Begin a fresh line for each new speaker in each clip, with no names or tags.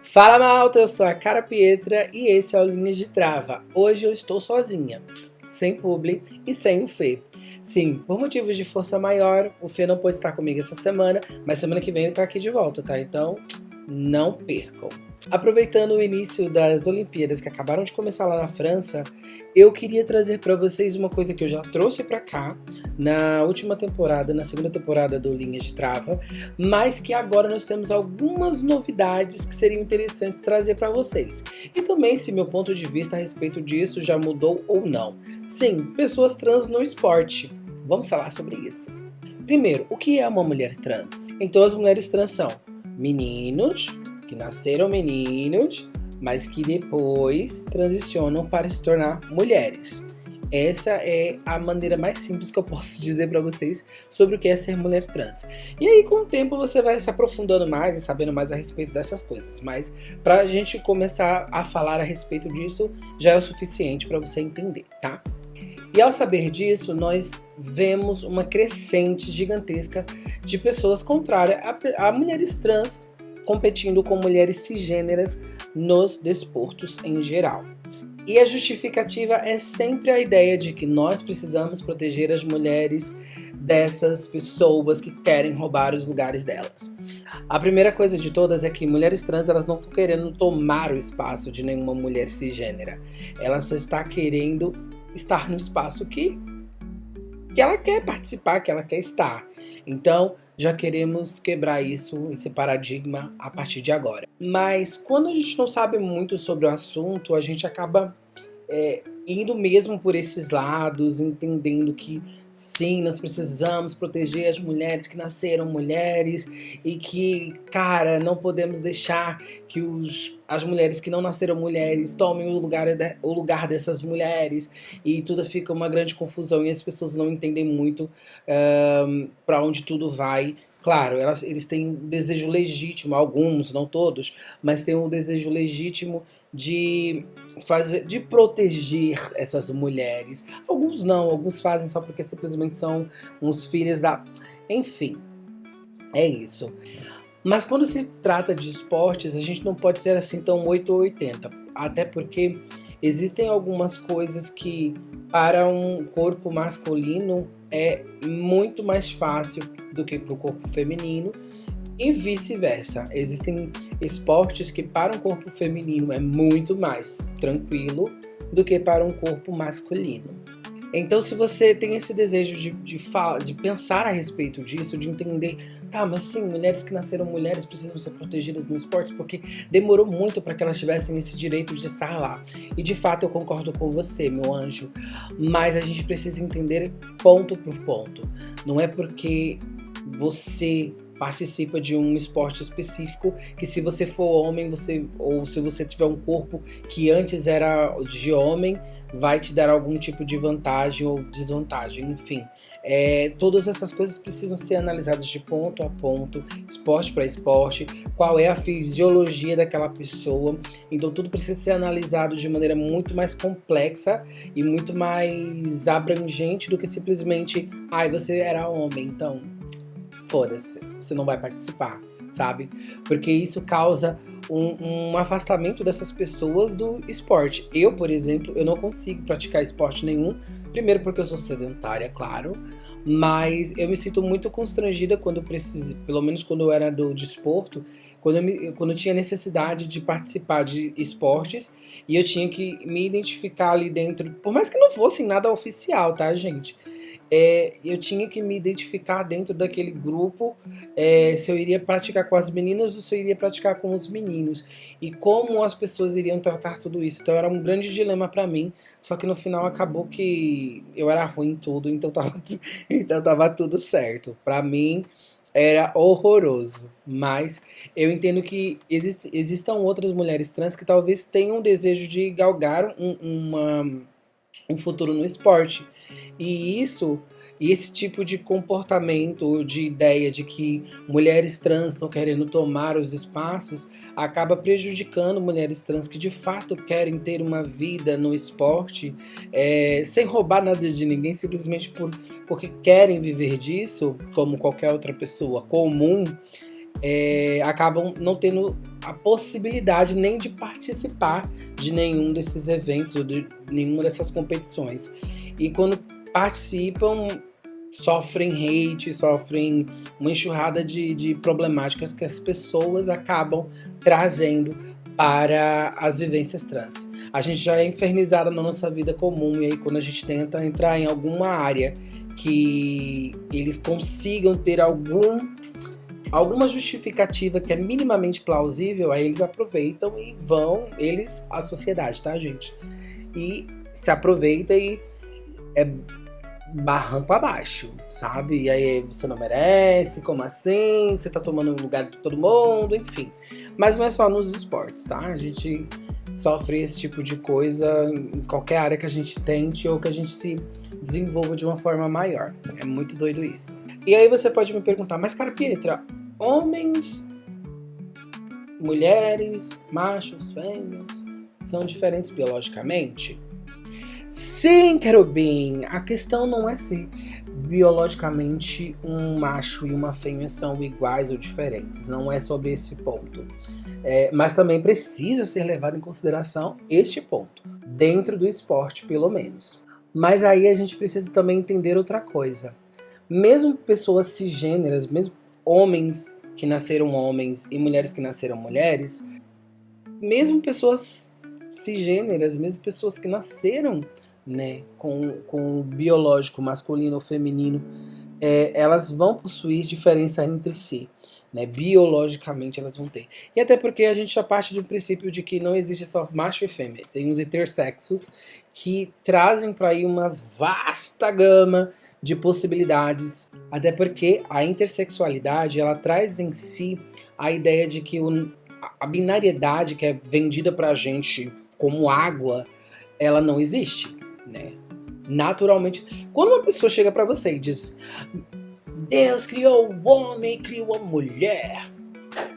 Fala malta, eu sou a Cara Pietra e esse é o Linhas de Trava. Hoje eu estou sozinha, sem publi e sem o Fê. Sim, por motivos de força maior, o Fê não pôde estar comigo essa semana, mas semana que vem ele tá aqui de volta, tá? Então, não percam. Aproveitando o início das Olimpíadas que acabaram de começar lá na França, eu queria trazer para vocês uma coisa que eu já trouxe para cá na última temporada, na segunda temporada do Linhas de Trava, mas que agora nós temos algumas novidades que seriam interessantes trazer para vocês. E também se meu ponto de vista a respeito disso já mudou ou não. Sim, pessoas trans no esporte. Vamos falar sobre isso. Primeiro, o que é uma mulher trans? Então as mulheres trans são meninos que nasceram meninos, mas que depois transicionam para se tornar mulheres. Essa é a maneira mais simples que eu posso dizer para vocês sobre o que é ser mulher trans. E aí, com o tempo, você vai se aprofundando mais e sabendo mais a respeito dessas coisas. Mas para a gente começar a falar a respeito disso, já é o suficiente para você entender, tá? E ao saber disso, nós vemos uma crescente gigantesca de pessoas contrárias a mulheres trans competindo com mulheres cisgêneras nos desportos em geral. E a justificativa é sempre a ideia de que nós precisamos proteger as mulheres dessas pessoas que querem roubar os lugares delas. A primeira coisa de todas é que mulheres trans elas não estão querendo tomar o espaço de nenhuma mulher cisgênera. Ela só está querendo estar no espaço que ela quer participar, que ela quer estar. Então, já queremos quebrar esse paradigma a partir de agora. Mas quando a gente não sabe muito sobre o assunto, a gente acaba indo mesmo por esses lados, entendendo que sim, nós precisamos proteger as mulheres que nasceram mulheres e que, cara, não podemos deixar que as mulheres que não nasceram mulheres tomem o lugar dessas mulheres e tudo fica uma grande confusão e as pessoas não entendem muito para onde tudo vai. Claro, eles têm um desejo legítimo, alguns, não todos, mas têm um desejo legítimo de proteger essas mulheres. Alguns não, alguns fazem só porque simplesmente são uns filhos da... Enfim, é isso. Mas quando se trata de esportes, a gente não pode ser assim tão 8 ou 80. Até porque existem algumas coisas que para um corpo masculino é muito mais fácil do que para o corpo feminino e vice-versa. Existem esportes que para um corpo feminino é muito mais tranquilo do que para um corpo masculino. Então, se você tem esse desejo de pensar a respeito disso, de entender, tá, mas sim, mulheres que nasceram mulheres precisam ser protegidas no esporte porque demorou muito para que elas tivessem esse direito de estar lá. E de fato eu concordo com você, meu anjo, mas a gente precisa entender ponto por ponto. Não é porque você participa de um esporte específico que se você for homem, ou se você tiver um corpo que antes era de homem, vai te dar algum tipo de vantagem ou desvantagem, enfim. Todas essas coisas precisam ser analisadas de ponto a ponto, esporte para esporte, qual é a fisiologia daquela pessoa, então tudo precisa ser analisado de maneira muito mais complexa e muito mais abrangente do que simplesmente, você era homem, então foda-se, você não vai participar, sabe? Porque isso causa um afastamento dessas pessoas do esporte. Eu, por exemplo, eu não consigo praticar esporte nenhum. Primeiro porque eu sou sedentária, claro. Mas eu me sinto muito constrangida quando preciso, pelo menos quando eu era do desporto, quando eu tinha necessidade de participar de esportes e eu tinha que me identificar ali dentro, por mais que não fosse nada oficial, tá, gente? Eu tinha que me identificar dentro daquele grupo, se eu iria praticar com as meninas ou se eu iria praticar com os meninos e como as pessoas iriam tratar tudo isso. Então era um grande dilema para mim, só que no final acabou que eu era ruim em tudo, então tava tudo certo. Para mim era horroroso, mas eu entendo que existam outras mulheres trans que talvez tenham o desejo de galgar um futuro no esporte. E esse tipo de comportamento, de ideia de que mulheres trans estão querendo tomar os espaços, acaba prejudicando mulheres trans que de fato querem ter uma vida no esporte, sem roubar nada de ninguém, simplesmente porque querem viver disso, como qualquer outra pessoa comum. acabam não tendo a possibilidade nem de participar de nenhum desses eventos ou de nenhuma dessas competições. E quando participam, sofrem hate, sofrem uma enxurrada de problemáticas que as pessoas acabam trazendo para as vivências trans. A gente já é infernizada na nossa vida comum, e aí quando a gente tenta entrar em alguma área que eles consigam ter alguma justificativa que é minimamente plausível, aí eles aproveitam e vão, a sociedade, tá, gente? E se aproveita e barranco abaixo, sabe? E aí você não merece, como assim? Você tá tomando o lugar de todo mundo, enfim. Mas não é só nos esportes, tá? A gente sofre esse tipo de coisa em qualquer área que a gente tente ou que a gente se desenvolva de uma forma maior. É muito doido isso. E aí você pode me perguntar, mas cara Pietra, homens, mulheres, machos, fêmeas, são diferentes biologicamente? Sim, querubim! A questão não é se biologicamente um macho e uma fêmea são iguais ou diferentes. Não é sobre esse ponto. Mas também precisa ser levado em consideração este ponto. Dentro do esporte, pelo menos. Mas aí a gente precisa também entender outra coisa. Mesmo pessoas cisgêneras, mesmo homens que nasceram homens e mulheres que nasceram mulheres, mesmo pessoas cisgêneras, mesmo pessoas que nasceram, né, com o biológico masculino ou feminino, elas vão possuir diferença entre si, né? Biologicamente elas vão ter. E até porque a gente já parte do princípio de que não existe só macho e fêmea, tem os intersexos que trazem para aí uma vasta gama de possibilidades, até porque a intersexualidade ela traz em si a ideia de que a binariedade que é vendida pra gente como água, ela não existe, né? Naturalmente, quando uma pessoa chega pra você e diz Deus criou o homem, criou a mulher.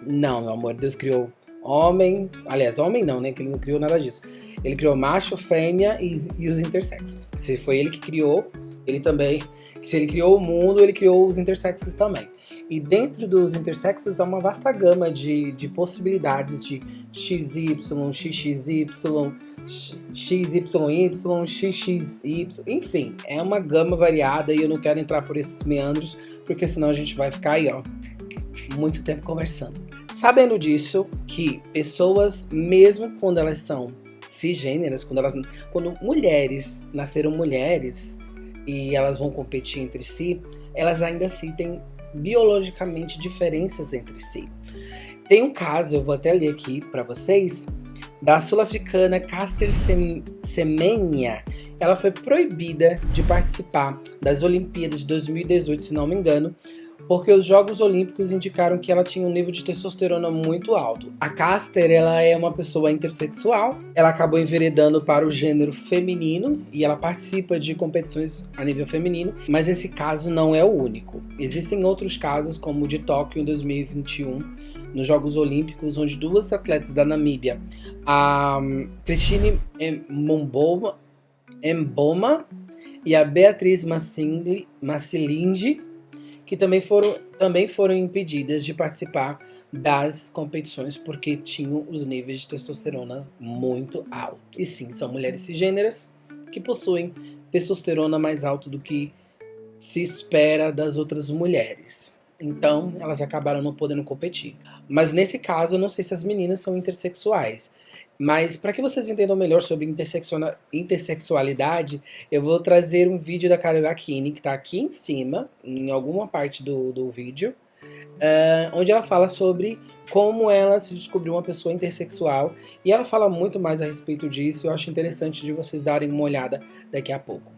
Não, meu amor, Deus criou homem, aliás, homem não, né? Que ele não criou nada disso. Ele criou macho, fêmea e os intersexos. Se foi ele que criou, ele também, se ele criou o mundo, ele criou os intersexos também. E dentro dos intersexos há uma vasta gama de possibilidades de XY, XXY, XYY, XXY, enfim, é uma gama variada e eu não quero entrar por esses meandros, porque senão a gente vai ficar aí, ó, muito tempo conversando. Sabendo disso, que pessoas, mesmo quando elas são cisgêneras, quando mulheres nasceram mulheres e elas vão competir entre si, elas ainda assim têm biologicamente diferenças entre si. Tem um caso, eu vou até ler aqui para vocês, da sul-africana Caster Semenya. Ela foi proibida de participar das Olimpíadas de 2018, se não me engano, porque os Jogos Olímpicos indicaram que ela tinha um nível de testosterona muito alto. A Caster, ela é uma pessoa intersexual, ela acabou enveredando para o gênero feminino e ela participa de competições a nível feminino, mas esse caso não é o único. Existem outros casos, como o de Tóquio em 2021, nos Jogos Olímpicos, onde duas atletas da Namíbia, a Christine Mboma e a Beatriz Massilingi, que também foram impedidas de participar das competições porque tinham os níveis de testosterona muito altos. E sim, são mulheres cisgêneras que possuem testosterona mais alto do que se espera das outras mulheres. Então, elas acabaram não podendo competir. Mas nesse caso, eu não sei se as meninas são intersexuais. Mas para que vocês entendam melhor sobre intersexualidade, eu vou trazer um vídeo da Carol Aquini, que está aqui em cima, em alguma parte do vídeo, onde ela fala sobre como ela se descobriu uma pessoa intersexual. E ela fala muito mais a respeito disso, eu acho interessante de vocês darem uma olhada daqui a pouco.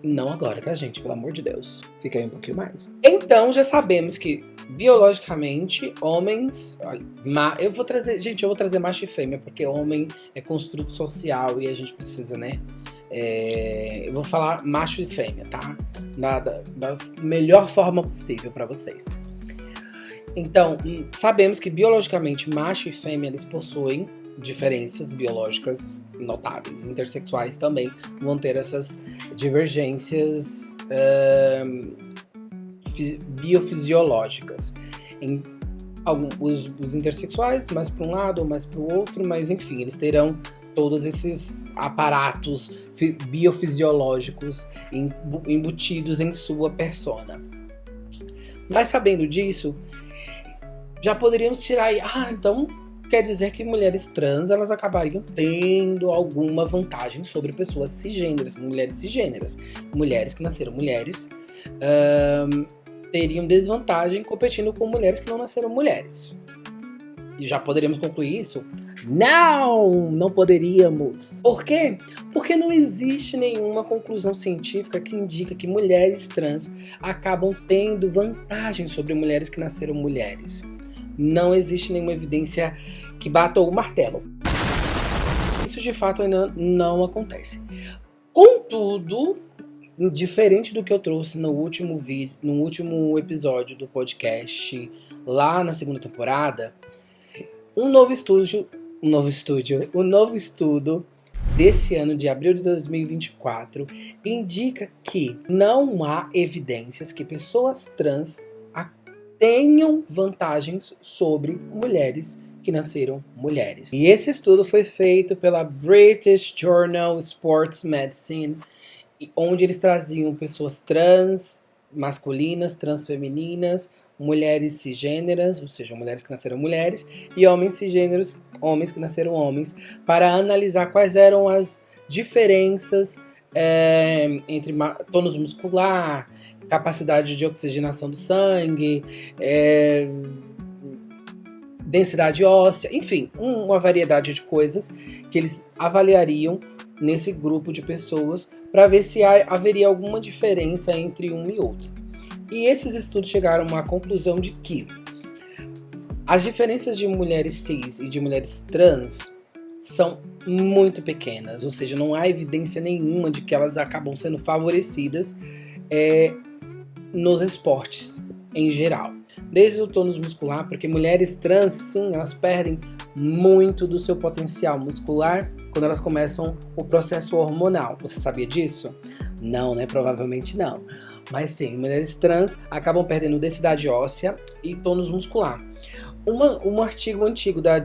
Não agora, tá, gente? Pelo amor de Deus. Fica aí um pouquinho mais. Então, já sabemos que, biologicamente, homens... eu vou trazer macho e fêmea, porque homem é construto social e a gente precisa, né? Eu vou falar macho e fêmea, tá? Da melhor forma possível pra vocês. Então, sabemos que, biologicamente, macho e fêmea, eles possuem diferenças biológicas notáveis. Intersexuais também vão ter essas divergências biofisiológicas. Os intersexuais mais para um lado ou mais para o outro, mas enfim, eles terão todos esses aparatos biofisiológicos embutidos em sua persona. Mas sabendo disso, já poderíamos tirar então quer dizer que mulheres trans elas acabariam tendo alguma vantagem sobre pessoas cisgêneras, mulheres que nasceram mulheres, teriam desvantagem competindo com mulheres que não nasceram mulheres. E já poderíamos concluir isso? Não poderíamos. Por quê? Porque não existe nenhuma conclusão científica que indica que mulheres trans acabam tendo vantagem sobre mulheres que nasceram mulheres. Não existe nenhuma evidência que bata o martelo. Isso de fato ainda não acontece. Contudo, diferente do que eu trouxe no último episódio do podcast, lá na segunda temporada, um novo estudo desse ano de abril de 2024 indica que não há evidências que pessoas trans tenham vantagens sobre mulheres que nasceram mulheres. E esse estudo foi feito pela British Journal Sports Medicine, onde eles traziam pessoas trans masculinas, trans femininas, mulheres cisgêneras, ou seja, mulheres que nasceram mulheres, e homens cisgêneros, homens que nasceram homens, para analisar quais eram as diferenças entre tônus muscular, capacidade de oxigenação do sangue, densidade óssea, enfim, uma variedade de coisas que eles avaliariam nesse grupo de pessoas para ver se haveria alguma diferença entre um e outro. E esses estudos chegaram a uma conclusão de que as diferenças de mulheres cis e de mulheres trans são muito pequenas, ou seja, não há evidência nenhuma de que elas acabam sendo favorecidas nos esportes em geral. Desde o tônus muscular, porque mulheres trans, sim, elas perdem muito do seu potencial muscular quando elas começam o processo hormonal. Você sabia disso? Não, né? Provavelmente não. Mas sim, mulheres trans acabam perdendo densidade óssea e tônus muscular. Um artigo antigo da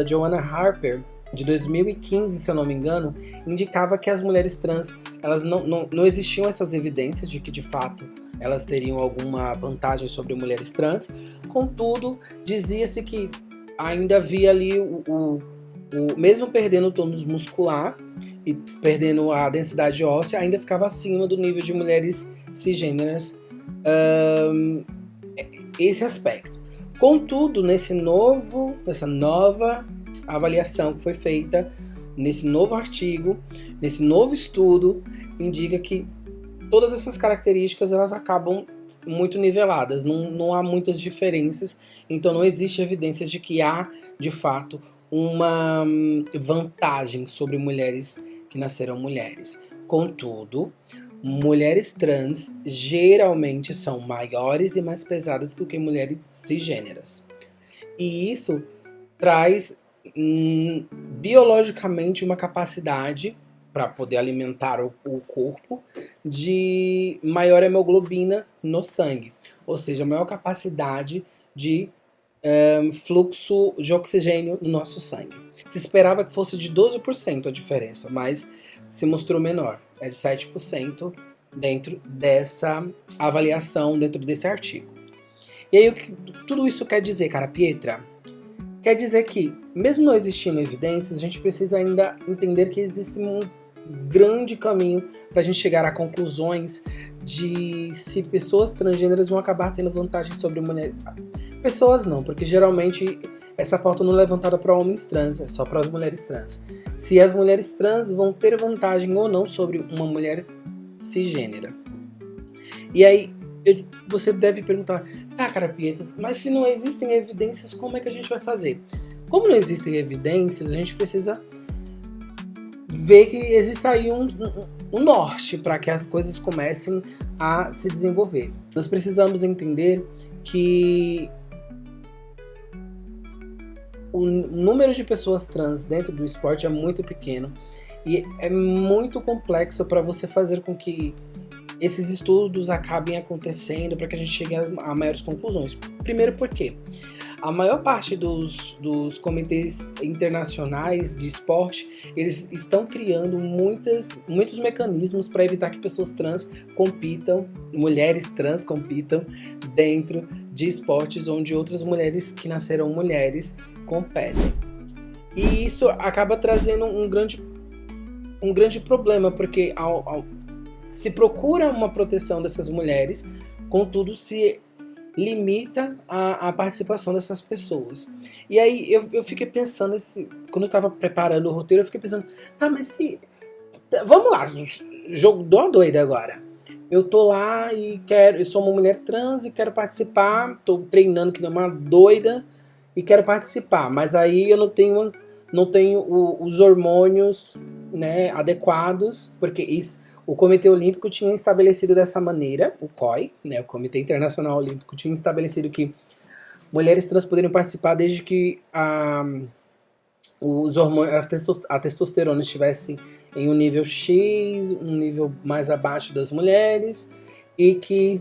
Joanna Harper, de 2015, se eu não me engano, indicava que as mulheres trans, elas não existiam essas evidências de que, de fato, elas teriam alguma vantagem sobre mulheres trans. Contudo, dizia-se que ainda havia ali mesmo perdendo o tônus muscular e perdendo a densidade óssea, ainda ficava acima do nível de mulheres cisgêneras, esse aspecto. Contudo, nessa nova avaliação que foi feita, nesse novo artigo, nesse novo estudo, indica que todas essas características elas acabam muito niveladas, não há muitas diferenças, então não existe evidências de que há, de fato, uma vantagem sobre mulheres que nasceram mulheres. Contudo, mulheres trans geralmente são maiores e mais pesadas do que mulheres cisgêneras. E isso traz biologicamente uma capacidade para poder alimentar o corpo de maior hemoglobina no sangue, ou seja, maior capacidade de fluxo de oxigênio no nosso sangue. Se esperava que fosse de 12% a diferença, mas se mostrou menor, é de 7% dentro dessa avaliação, dentro desse artigo. E aí, o que tudo isso quer dizer, cara Pietra? Quer dizer que, mesmo não existindo evidências, a gente precisa ainda entender que existe um grande caminho para a gente chegar a conclusões de se pessoas transgêneras vão acabar tendo vantagem sobre mulheres. Pessoas não, porque geralmente essa pauta não é levantada para homens trans, é só para as mulheres trans. Se as mulheres trans vão ter vantagem ou não sobre uma mulher cisgênera. E aí, você deve perguntar, tá, cara Pietra, mas se não existem evidências, como é que a gente vai fazer? Como não existem evidências, a gente precisa ver que existe aí um norte para que as coisas comecem a se desenvolver. Nós precisamos entender que o número de pessoas trans dentro do esporte é muito pequeno e é muito complexo para você fazer com que esses estudos acabem acontecendo, para que a gente chegue a maiores conclusões. Primeiro porque a maior parte dos comitês internacionais de esporte, eles estão criando muitos mecanismos para evitar que pessoas trans compitam, mulheres trans compitam dentro de esportes onde outras mulheres que nasceram mulheres competem. E isso acaba trazendo um grande problema, porque se procura uma proteção dessas mulheres, contudo se limita a participação dessas pessoas. E aí eu fiquei pensando, quando eu tava preparando o roteiro, eu fiquei pensando, tá, mas se... Vamos lá, jogo de uma doida agora. Eu tô lá e eu sou uma mulher trans e quero participar, tô treinando que nem uma doida e quero participar, mas aí eu não tenho os hormônios, né, adequados, porque o Comitê Olímpico tinha estabelecido dessa maneira, o COI, né, o Comitê Internacional Olímpico, tinha estabelecido que mulheres trans poderiam participar desde que os hormônios, a testosterona estivesse em um nível X, um nível mais abaixo das mulheres, e que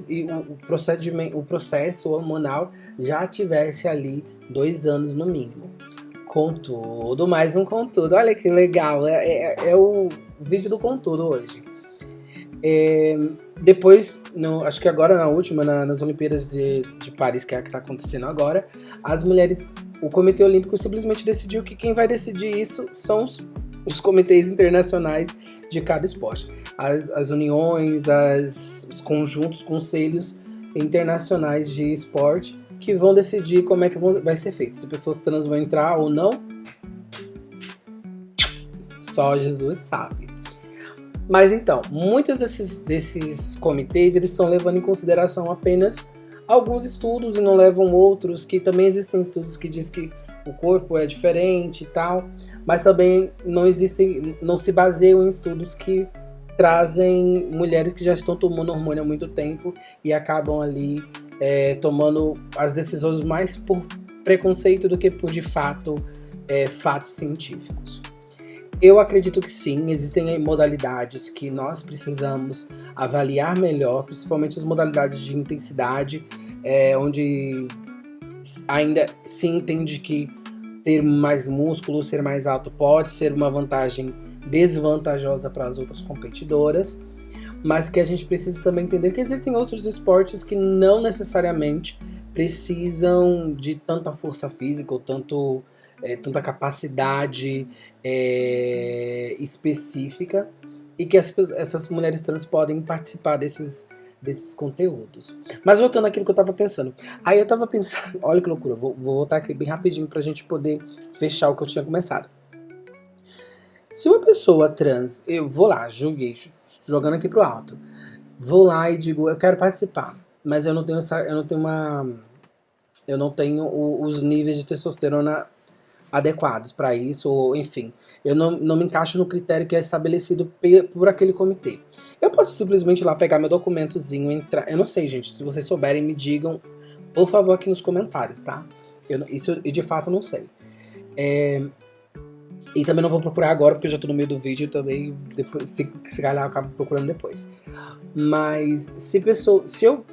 o processo hormonal já tivesse ali 2 anos no mínimo. Contudo, mais um contudo. Olha que legal, é o vídeo do contudo hoje. Depois, acho que agora na última, nas Olimpíadas de Paris, que é a que está acontecendo agora, as mulheres, o Comitê Olímpico simplesmente decidiu que quem vai decidir isso são os comitês internacionais de cada esporte. As uniões, os conjuntos, conselhos internacionais de esporte que vão decidir como é que vai ser feito. Se pessoas trans vão entrar ou não, só Jesus sabe. Mas então, muitos desses comitês, eles estão levando em consideração apenas alguns estudos e não levam outros, que também existem estudos que dizem que o corpo é diferente e tal, mas também não se baseiam em estudos que trazem mulheres que já estão tomando hormônio há muito tempo e acabam ali tomando as decisões mais por preconceito do que por, de fato, fatos científicos. Eu acredito que sim, existem modalidades que nós precisamos avaliar melhor, principalmente as modalidades de intensidade, onde ainda se entende que ter mais músculo, ser mais alto pode ser uma vantagem desvantajosa para as outras competidoras, mas que a gente precisa também entender que existem outros esportes que não necessariamente precisam de tanta força física ou tanta capacidade específica, e que essas mulheres trans podem participar desses conteúdos. Mas voltando àquilo que eu tava pensando. Aí eu tava pensando, olha que loucura, vou voltar aqui bem rapidinho pra gente poder fechar o que eu tinha começado. Se uma pessoa trans, eu vou lá, jogando aqui pro alto, vou lá e digo, eu quero participar, mas eu não tenho os níveis de testosterona adequados para isso, ou enfim, eu não me encaixo no critério que é estabelecido por aquele comitê. Eu posso simplesmente ir lá pegar meu documentozinho, entrar. Eu não sei, gente, se vocês souberem, me digam, por favor, aqui nos comentários, tá? Isso eu de fato não sei. E também não vou procurar agora, porque eu já tô no meio do vídeo também, depois, se calhar eu acabo procurando depois. Mas se eu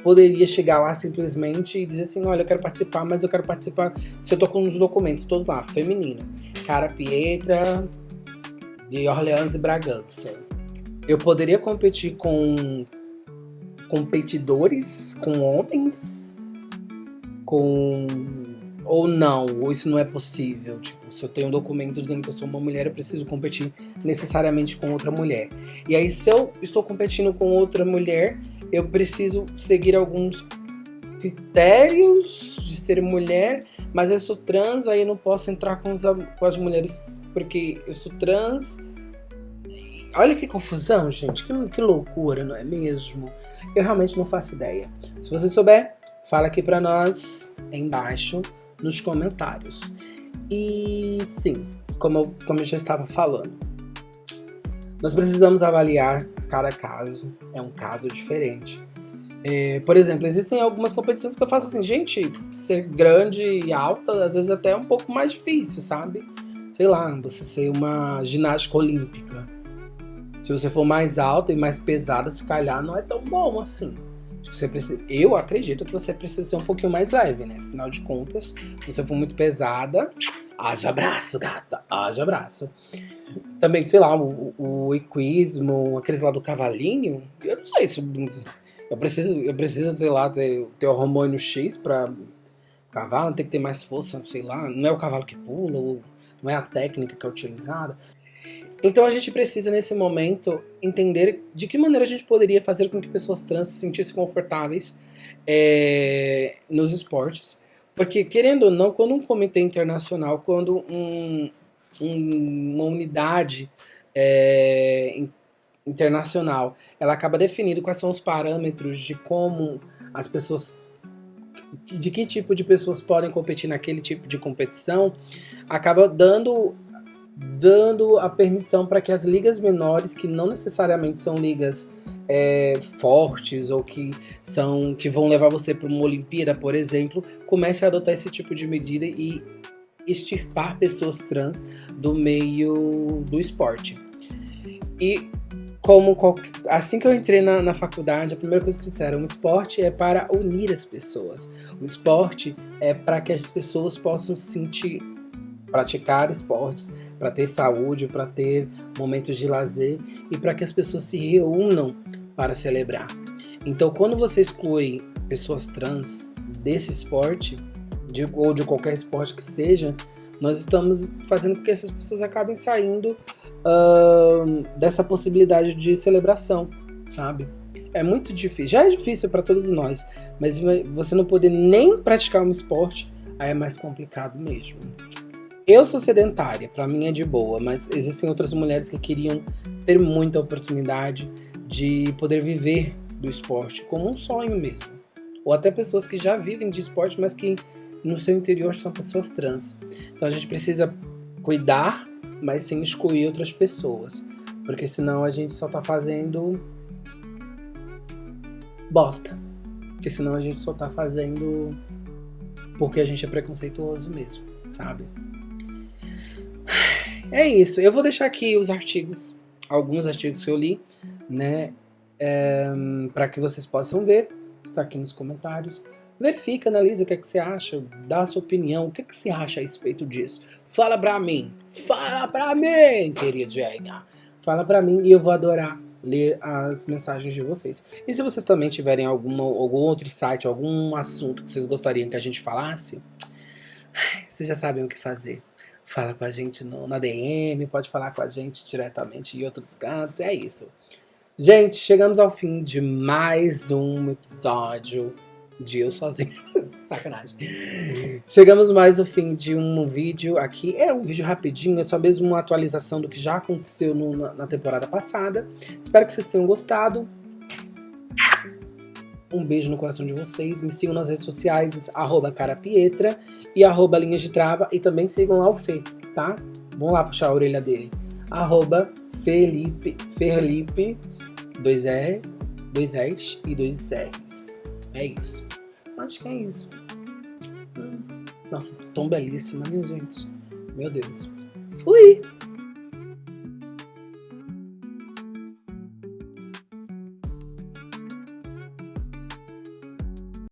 poderia chegar lá simplesmente e dizer assim, olha, eu quero participar, mas eu quero participar se eu tô com os documentos todos lá, feminino. Carapiedra, de Orleans e Bragança. Eu poderia competir com competidores, com homens, ou não, ou isso não é possível. Tipo, se eu tenho um documento dizendo que eu sou uma mulher, eu preciso competir necessariamente com outra mulher. E aí, se eu estou competindo com outra mulher, eu preciso seguir alguns critérios de ser mulher, mas eu sou trans, aí eu não posso entrar com as mulheres porque eu sou trans. Olha que confusão, gente, que loucura, não é mesmo? Eu realmente não faço ideia. Se você souber, fala aqui pra nós embaixo nos comentários. E sim, como eu já estava falando, nós precisamos avaliar cada caso, é um caso diferente. Por exemplo, existem algumas competições que eu faço assim, gente, ser grande e alta, às vezes até é um pouco mais difícil, sabe? Sei lá, você ser uma ginástica olímpica. Se você for mais alta e mais pesada, se calhar não é tão bom assim. Eu acredito que você precisa ser um pouquinho mais leve, né? Afinal de contas, se você for muito pesada, haja braço, gata, haja braço. Também, sei lá, o equismo, aqueles lá do cavalinho, eu não sei se eu preciso, sei lá, ter o hormônio X pra cavalo, tem que ter mais força, sei lá, não é o cavalo que pula, ou não é a técnica que é utilizada. Então a gente precisa, nesse momento, entender de que maneira a gente poderia fazer com que pessoas trans se sentissem confortáveis nos esportes. Porque, querendo ou não, quando um comitê internacional, quando uma unidade internacional, ela acaba definindo quais são os parâmetros de como as pessoas, de que tipo de pessoas podem competir naquele tipo de competição, acaba dando a permissão para que as ligas menores, que não necessariamente são ligas fortes ou que vão levar você para uma Olimpíada, por exemplo, comecem a adotar esse tipo de medida e extirpar pessoas trans do meio do esporte. E assim que eu entrei na faculdade, a primeira coisa que disseram, o esporte é para unir as pessoas. O esporte é para que as pessoas possam praticar esportes, para ter saúde, para ter momentos de lazer e para que as pessoas se reúnam para celebrar. Então, quando você exclui pessoas trans desse esporte, ou de qualquer esporte que seja, nós estamos fazendo com que essas pessoas acabem saindo dessa possibilidade de celebração, sabe? É muito difícil, já é difícil para todos nós, mas você não poder nem praticar um esporte, aí é mais complicado mesmo. Eu sou sedentária, pra mim é de boa, mas existem outras mulheres que queriam ter muita oportunidade de poder viver do esporte como um sonho mesmo. Ou até pessoas que já vivem de esporte, mas que no seu interior são pessoas trans. Então a gente precisa cuidar, mas sem excluir outras pessoas. Porque senão a gente só tá fazendo bosta. Porque senão a gente só tá fazendo porque a gente é preconceituoso mesmo, sabe? É isso, eu vou deixar aqui os artigos, alguns artigos que eu li, né, para que vocês possam ver, está aqui nos comentários. Verifica, analisa o que é que você acha, dá a sua opinião, o que é que você acha a respeito disso. Fala pra mim, queridinha, fala pra mim e eu vou adorar ler as mensagens de vocês. E se vocês também tiverem algum outro site, algum assunto que vocês gostariam que a gente falasse, vocês já sabem o que fazer. Fala com a gente na DM, pode falar com a gente diretamente em outros cantos, é isso. Gente, chegamos ao fim de mais um episódio de Eu Sozinho. Sacanagem. Chegamos mais ao fim de um vídeo aqui. É um vídeo rapidinho, é só mesmo uma atualização do que já aconteceu na temporada passada. Espero que vocês tenham gostado. Um beijo no coração de vocês. Me sigam nas redes sociais, @carapietra e @linhas de trava. E também sigam lá o Fê, tá? Vão lá puxar a orelha dele. @Ferlipe, 2 R, 2 S e 2 R's. É isso. Acho que é isso. Nossa, tão belíssima, minha gente. Meu Deus. Fui!